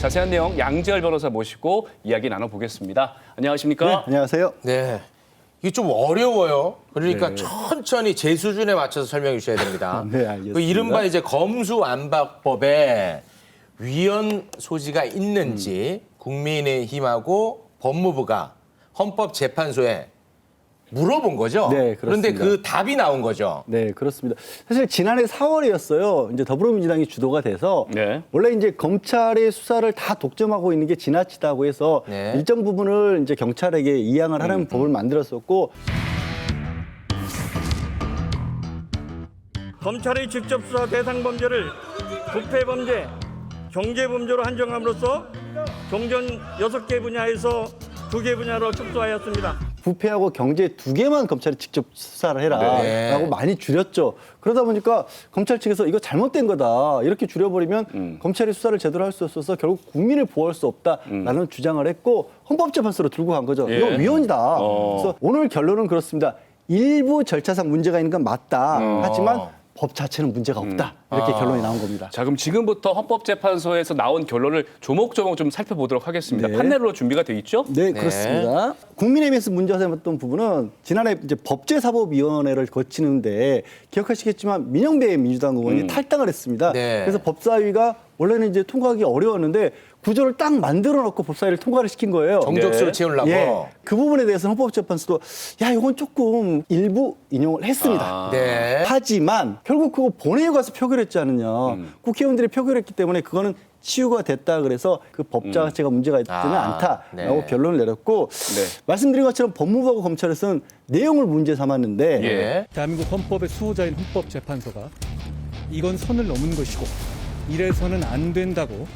자세한 내용 양지열 변호사 모시고 이야기 나눠보겠습니다. 안녕하십니까? 네, 안녕하세요. 네. 이게 좀 어려워요. 그러니까 네. 천천히 제 수준에 맞춰서 설명해 주셔야 됩니다. 네, 알겠습니다. 그 이른바 이제 검수안박법에 위헌 소지가 있는지 국민의힘하고 법무부가 헌법재판소에 물어본 거죠. 네, 그런데 그렇습니다. 그 답이 나온 거죠. 네, 그렇습니다. 사실 지난해 4월이었어요. 이제 더불어민주당이 주도가 돼서 네. 원래 이제 검찰의 수사를 다 독점하고 있는 게 지나치다고 해서 네. 일정 부분을 이제 경찰에게 이양을 하는 법을 만들었었고 검찰의 직접 수사 대상 범죄를 부패 범죄, 경제 범죄로 한정함으로써 종전 6개 분야에서 2개 분야로 축소하였습니다. 부패하고 경제 두 개만 검찰이 직접 수사를 해라라고 네. 많이 줄였죠. 그러다 보니까 검찰 측에서 이거 잘못된 거다 이렇게 줄여버리면 검찰이 수사를 제대로 할 수 없어서 결국 국민을 보호할 수 없다라는 주장을 했고 헌법재판소로 들고 간 거죠. 예. 이거 위헌이다. 그래서 오늘 결론은 그렇습니다. 일부 절차상 문제가 있는 건 맞다. 하지만 법 자체는 문제가 없다. 이렇게 결론이 나온 겁니다. 자, 그럼 지금부터 헌법재판소에서 나온 결론을 조목조목 좀 살펴보도록 하겠습니다. 네. 판넬로 준비가 돼 있죠? 네, 그렇습니다. 국민의힘에서 문제가 삼았던 부분은 지난해 이제 법제사법위원회를 거치는데 기억하시겠지만 민영배 민주당 의원이 탈당을 했습니다. 네. 그래서 법사위가 원래는 이제 통과하기 어려웠는데 구조를 딱 만들어 놓고 법사위를 통과를 시킨 거예요. 정적수를 네. 채우려고. 예, 그 부분에 대해서는 헌법재판소도 야 이건 조금 일부 인용을 했습니다. 네. 하지만 결국 그거 본회의에 가서 표결했지 않느냐. 국회의원들이 표결했기 때문에 그거는 치유가 됐다 그래서 그 법 자체가 문제가 있지는 않다라고 네. 결론을 내렸고 말씀드린 것처럼 법무부하고 검찰에서는 내용을 문제 삼았는데 예. 대한민국 헌법의 수호자인 헌법재판소가 이건 선을 넘은 것이고 이래서는 안 된다고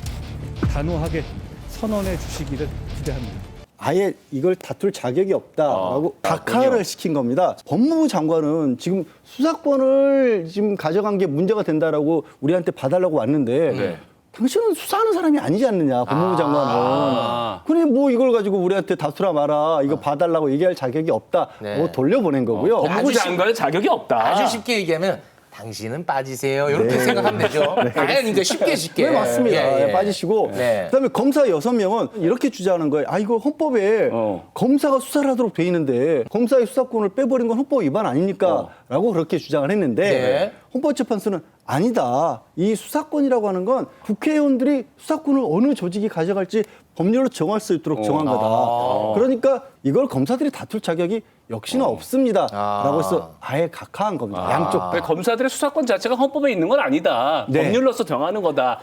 단호하게 선언해 주시기를 기대합니다. 아예 이걸 다툴 자격이 없다라고 각하를 시킨 겁니다. 법무부 장관은 지금 수사권을 지금 가져간 게 문제가 된다라고 우리한테 봐달라고 왔는데 네. 당신은 수사하는 사람이 아니지 않느냐, 법무부 장관은. 그래 뭐 이걸 가지고 우리한테 다투라 마라, 이거 봐달라고 얘기할 자격이 없다고 네. 돌려보낸 거고요. 법무부 아주 장관은 자격이 없다. 아주 쉽게 얘기하면 당신은 빠지세요. 이렇게 생각하면 되죠. 그러니까 쉽게. 네, 맞습니다. 예. 빠지시고 네. 그다음에 검사 6명은 이렇게 주장하는 거예요. 아 이거 헌법에 검사가 수사를 하도록 돼 있는데 검사의 수사권을 빼버린 건 헌법 위반 아닙니까? 라고 그렇게 주장을 했는데 네. 헌법재판소는 아니다. 이 수사권이라고 하는 건 국회의원들이 수사권을 어느 조직이 가져갈지 법률로 정할 수 있도록 정한 거다. 그러니까 이걸 검사들이 다툴 자격이 역시나 없습니다. 라고 해서 아예 각하한 겁니다. 양쪽 다. 그러니까 검사들의 수사권 자체가 헌법에 있는 건 아니다. 네. 법률로서 정하는 거다.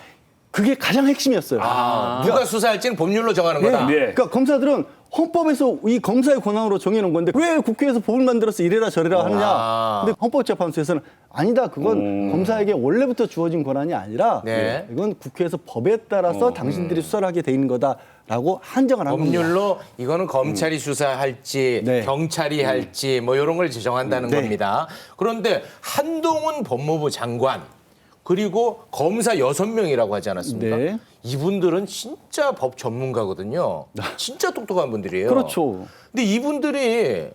그게 가장 핵심이었어요. 누가 수사할지는 법률로 정하는 거다. 네. 그러니까 검사들은 헌법에서 이 검사의 권한으로 정해놓은 건데 왜 국회에서 법을 만들어서 이래라 저래라 하느냐. 근데 헌법재판소에서는 아니다. 그건 검사에게 원래부터 주어진 권한이 아니라 네. 이건 국회에서 법에 따라서 당신들이 수사를 하게 돼 있는 거다라고 한정을 한 겁니다. 법률로 이거는 검찰이 수사할지 네. 경찰이 할지 뭐 이런 걸 지정한다는 네. 겁니다. 그런데 한동훈 법무부 장관 그리고 검사 6명이라고 하지 않았습니까? 네. 이분들은 진짜 법 전문가거든요. 진짜 똑똑한 분들이에요. 그렇죠. 근데 이분들이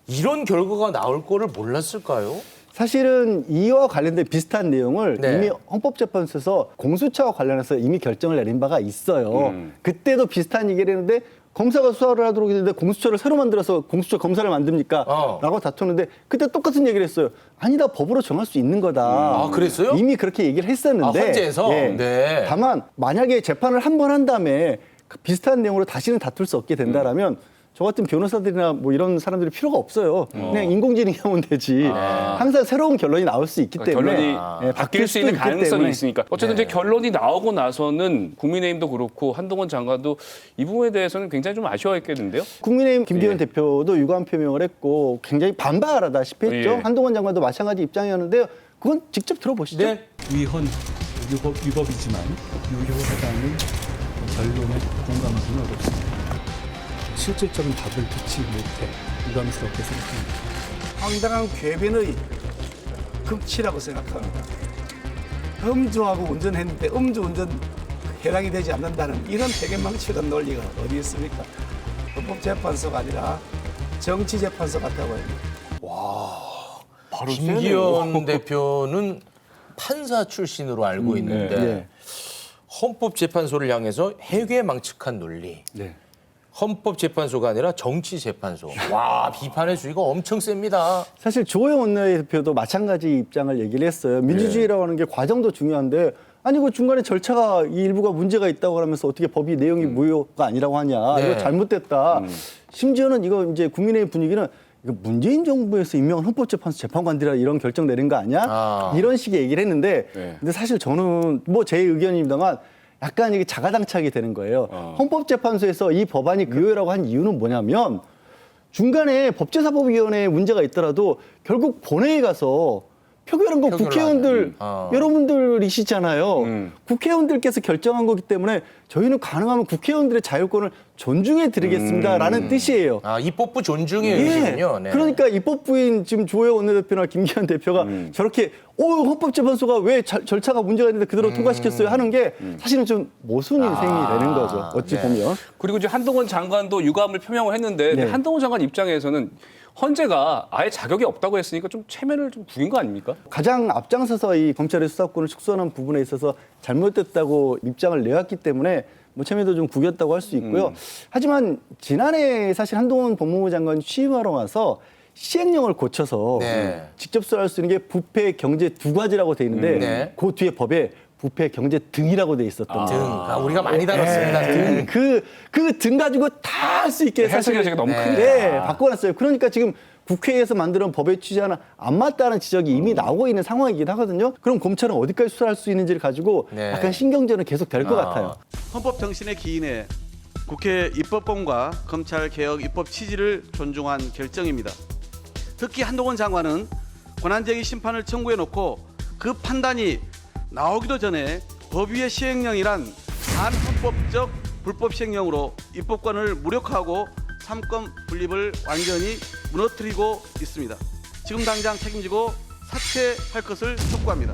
이런 결과가 나올 거를 몰랐을까요? 사실은 이와 관련된 비슷한 내용을 네. 이미 헌법재판소에서 공수처와 관련해서 이미 결정을 내린 바가 있어요. 그때도 비슷한 얘기를 했는데 검사가 수사를 하도록 했는데 공수처를 새로 만들어서 공수처 검사를 만듭니까? 라고 다투는데 그때 똑같은 얘기를 했어요. 아니다, 법으로 정할 수 있는 거다. 아, 그랬어요? 이미 그렇게 얘기를 했었는데. 아, 헌재에서? 네. 다만 만약에 재판을 한 번 한 다음에 그 비슷한 내용으로 다시는 다툴 수 없게 된다라면 저 같은 변호사들이나 뭐 이런 사람들이 필요가 없어요. 그냥 인공지능이 하면 되지. 항상 새로운 결론이 나올 수 있기 때문에 결론이 예, 바뀔 수 수도 있는 있기 가능성이 때문에. 있으니까. 어쨌든 이제 결론이 나오고 나서는 국민의힘도 그렇고 한동훈 장관도 이 부분에 대해서는 굉장히 좀 아쉬워했겠는데요. 국민의힘 김기현 대표도 유감 표명을 했고 굉장히 반발하다시피 했죠. 예. 한동훈 장관도 마찬가지 입장이었는데요. 그건 직접 들어보시죠. 네. 위헌 위법이지만 유효하다는 결론에 공감할 수는 어렵습니다. 실질적인 답을 듣지 못해 유감스럽게 생각합니다. 황당한 궤변의 극치라고 생각합니다. 음주하고 운전했는데 음주운전 해당이 되지 않는다는 이런 대개망치던 논리가 어디 있습니까? 헌법재판소가 아니라 정치재판소 같다고 합니다. 김기현 대표는 판사 출신으로 알고 있는데 네. 헌법재판소를 향해서 해괴망측한 논리. 네. 헌법재판소가 아니라 정치재판소. 와, 비판의 수위가 엄청 셉니다. 사실 조호영 원내대표도 마찬가지 입장을 얘기를 했어요. 민주주의라고 하는 게 과정도 중요한데 아니 그 중간에 절차가 이 일부가 문제가 있다고 하면서 어떻게 법이 내용이 무효가 아니라고 하냐. 네. 이거 잘못됐다. 심지어는 이거 이제 국민의 분위기는 이거 문재인 정부에서 임명한 헌법재판소 재판관들이라 이런 결정 내린 거 아니야? 이런 식의 얘기를 했는데 네. 근데 사실 저는 뭐 제 의견입니다만 약간 이게 자가당착이 되는 거예요. 헌법재판소에서 이 법안이 무효라고 한 이유는 뭐냐면 중간에 법제사법위원회에 문제가 있더라도 결국 본회의에 가서 표결한 건 표결을 국회의원들 하는. 여러분들이시잖아요. 국회의원들께서 결정한 거기 때문에 저희는 가능하면 국회의원들의 자율권을 존중해 드리겠습니다라는 뜻이에요. 아, 입법부 존중의 예. 의지군요. 네. 그러니까 입법부인 지금 조혜 원내대표나 김기현 대표가 저렇게 헌법재판소가 왜 절차가 문제가 있는데 그대로 통과시켰어요 하는 게 사실은 좀 모순인 셈이 되는 거죠. 어찌 네. 보면. 그리고 이제 한동훈 장관도 유감을 표명을 했는데 네. 한동훈 장관 입장에서는 헌재가 아예 자격이 없다고 했으니까 좀 체면을 좀 구긴 거 아닙니까? 가장 앞장서서 이 검찰의 수사권을 축소하는 부분에 있어서 잘못됐다고 입장을 내왔기 때문에 뭐 체면도 좀 구겼다고 할 수 있고요. 하지만 지난해 사실 한동훈 법무부 장관 취임하러 와서 시행령을 고쳐서 네. 직접 수사할 수 있는 게 부패, 경제 두 가지라고 돼 있는데 네. 그 뒤에 법에 부패, 경제 등이라고 돼 있었던 등. 거예요. 아, 우리가 많이 다뤘습니다. 등. 그 등 가지고 다 할 수 있게 해석의 여지가 너무 크니까. 네, 바꿔놨어요. 그러니까 지금 국회에서 만드는 법의 취지와는 안 맞다는 지적이 이미 나오고 있는 상황이긴 하거든요. 그럼 검찰은 어디까지 수사할 수 있는지를 가지고 네. 약간 신경전은 계속 될 것 같아요. 헌법 정신에 기인해 국회 입법권과 검찰 개혁 입법 취지를 존중한 결정입니다. 특히 한동훈 장관은 권한쟁의 심판을 청구해 놓고 그 판단이 나오기도 전에 법위의 시행령이란 반헌법적 불법 시행령으로 입법권을 무력화하고 삼권 분립을 완전히 무너뜨리고 있습니다. 지금 당장 책임지고 사퇴할 것을 촉구합니다.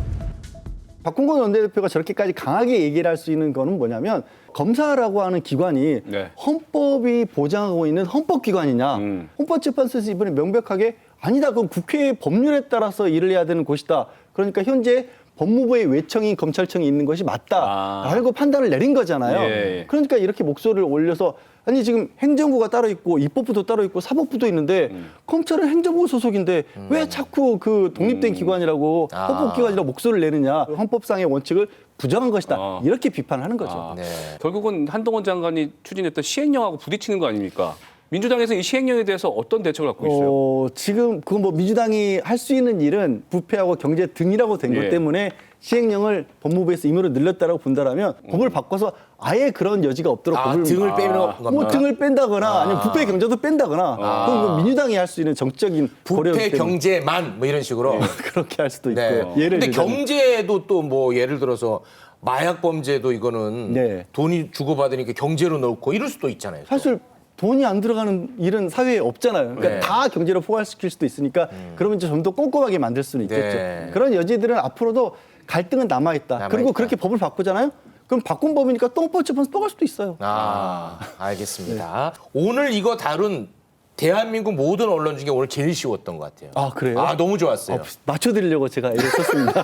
박홍근 원내대표가 저렇게까지 강하게 얘기를 할 수 있는 거는 뭐냐면 검사라고 하는 기관이 네. 헌법이 보장하고 있는 헌법기관이냐. 헌법재판소에서 이번에 명백하게 아니다. 그건 국회의 법률에 따라서 일을 해야 되는 곳이다. 그러니까 현재 법무부의 외청인 검찰청이 있는 것이 맞다라고 판단을 내린 거잖아요. 예. 그러니까 이렇게 목소리를 올려서 아니 지금 행정부가 따로 있고 입법부도 따로 있고 사법부도 있는데 검찰은 행정부 소속인데 왜 자꾸 그 독립된 기관이라고 헌법기관이라고 목소리를 내느냐. 헌법상의 원칙을 부정한 것이다. 이렇게 비판을 하는 거죠. 네. 결국은 한동훈 장관이 추진했던 시행령하고 부딪히는 거 아닙니까? 민주당에서 이 시행령에 대해서 어떤 대책을 갖고 있어요? 지금 그 뭐 민주당이 할 수 있는 일은 부패하고 경제 등이라고 된 것 예. 때문에 시행령을 법무부에서 임의로 늘렸다라고 본다라면 법을 바꿔서 아예 그런 여지가 없도록 아, 법을 등을 빼는 겁니까? 뭐 등을 뺀다거나 아니면 부패 경제도 뺀다거나 그건 뭐 민주당이 할 수 있는 정적인 고려이기 부패 때문에 경제만 뭐 이런 식으로. 그렇게 할 수도 있고 네. 예를 근데 들자면 경제도 또 뭐 예를 들어서 마약 범죄도 이거는 네. 돈이 주고받으니까 경제로 넣고 이럴 수도 있잖아요. 또. 사실 돈이 안 들어가는 일은 사회에 없잖아요. 그러니까 네. 다 경제로 포괄시킬 수도 있으니까 그러면 이제 좀 더 꼼꼼하게 만들 수는 있겠죠. 네. 그런 여지들은 앞으로도 갈등은 남아있다. 남아있다. 그리고 그렇게 법을 바꾸잖아요. 그럼 바꾼 법이니까 또 헌법재판소 또 갈 수도 있어요. 아, 알겠습니다. 오늘 이거 다룬 대한민국 모든 언론 중에 오늘 제일 쉬웠던 것 같아요. 아, 그래요? 아, 너무 좋았어요. 맞춰드리려고 제가 애를 썼습니다.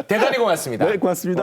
대단히 고맙습니다. 네, 고맙습니다.